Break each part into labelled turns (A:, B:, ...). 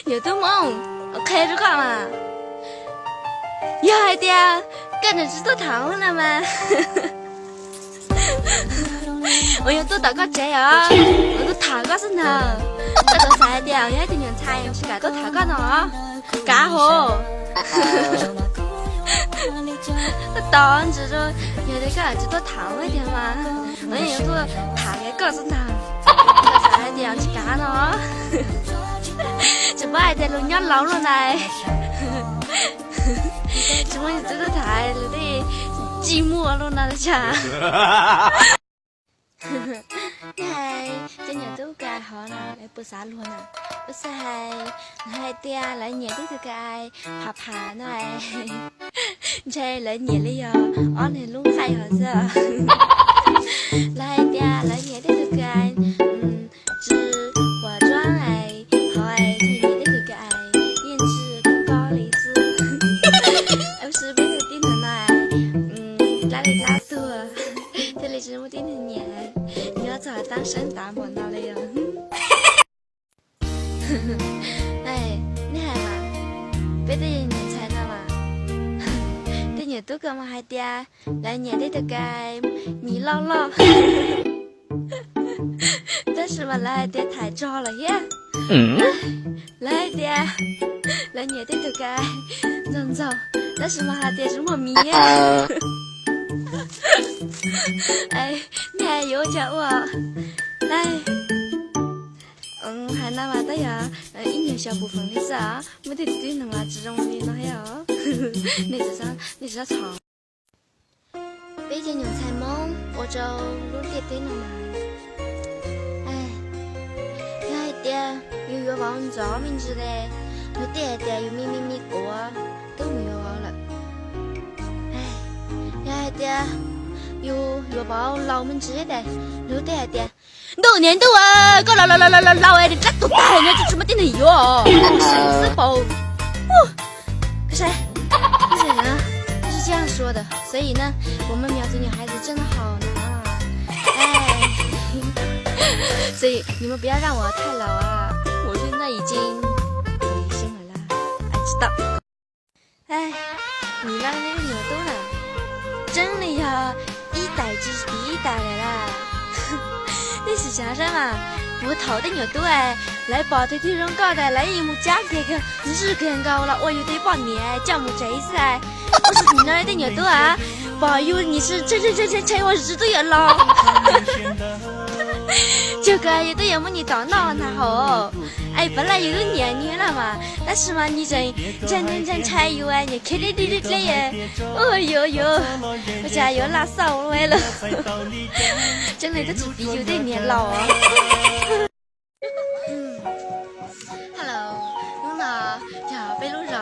A: 有多梦，我开着干嘛？要的啊，跟着知道糖了吗？我要多打个折啊！我都打个是呢，这个啥的，我要点点菜，去改多打个呢，改好。当时说有的个知道糖了点嘛，我要多打个个是呢，这个啥的去改呢？只不爱在路上捞了来，只不知道台了的寂寞了那的家。này cho nhà tôi cài họ nè lại bữa sáng luôn nè bữa sáng hai tia lại nhẹ tới từ cài phà phà này chơi lại nhẹ lấy giờ on thì luôn hay hả giờ lại tia lại nhẹ tới từ cài chữ hóa妆này hỏi thì nhẹ tới từ cài yên chữ có lý tư em sư biết được tin thằng này lại lịch lá xưa thế lịch sử một tin thằng nhẹ nhớ giờ đang sinh tám bọn nào đây rồi này này mà biết đi nhìn thấy nào mà đi nhiều tôi cơ mà hai tia lại nhẹ đi được cái mì lo lo但是嘛来tia太早了呀来tia lại nhẹ đi được cái dần dần但是嘛hai tia什么米呀哎，你还有叫我，来，还拿嘛的呀？一年小部分的是啊，没得对能啊，这种的那呀，你是长。北京牛菜梦，我就路点对能嘛。哎，有一点有忘着名字的，有点点有咪过都没有了。哎，有一点。有包老们知的，有点点。多年多啊，个老哎的，这多大人家就这么点的油哦，生死包。可是呢，是这样说的，所以呢，我们苗族女孩子真的好呢，哎，所以你们不要让我太老啊，我现在已经50岁了啦，还知道。哎，你那个牛多了，真的呀。一代就是第一代的啦，你是想什么？我头的牛多哎，来把腿腿上高的，来一木加这个日更高了，我有得把年叫木这次哎，我是你那儿的牛多啊，保佑你是这我日都有了，这个有的有么你当闹那好，哎本来有年龄了嘛，但是嘛你真才有哎，你看你耶，哦哟，我家有拉骚来了，真的都是比有点年老啊。Hello， lúc nào giờ bây lúc giờ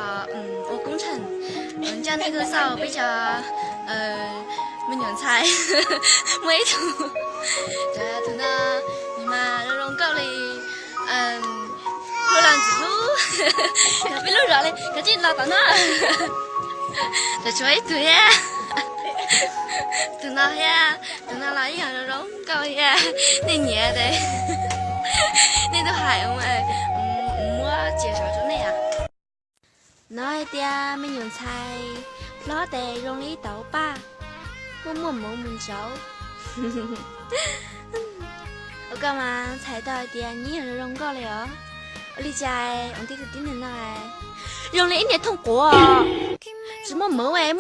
A: 我工程，将那个扫比较没人猜，没图，这图呢你嘛那种高嘞罗兰子路，比lúc giờ嘞，赶紧老到那，这吹对呀。từ nào ya từ nào lại giờ nó câu ya nên nhẹ đấy nên tôi hỏi ông ấy mua chia sẻ chỗ này à nói tia mình dùng xài lo tè rong lý tàu ba mua mình xấu ok mà xài tao tia nhỉ là rong câu này à lý giải ông tí tôi tin thế này rong lý này thông qua什么门哎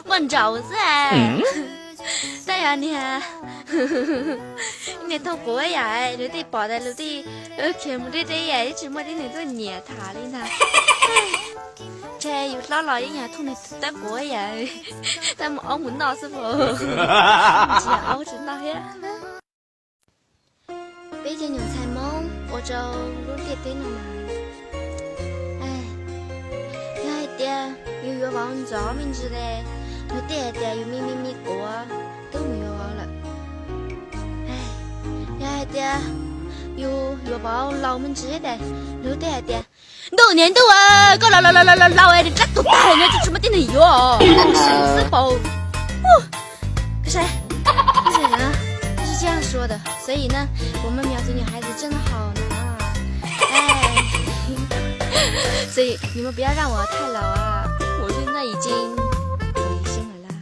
A: 问找子哎，对呀你啊，你透过呀，你得把的你得全部的呀，一直么的你都捏他的呢。这有老一样，同你得过呀，但我澳门闹是不？只澳只闹呀。北京牛菜梦，我就路点对了嘛。有忘着名字的，有点有咪过都没有了。哎，有一点有包老们知的，有点多年多啊，个老哎的，这多大人家就这么点的油哦，生死包。可是呢，是这样样说的，所以呢，我们苗族女孩子真的好难啊，哎，所以你们不要让我太老啊，我现在已经回生了啦，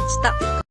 A: 知道。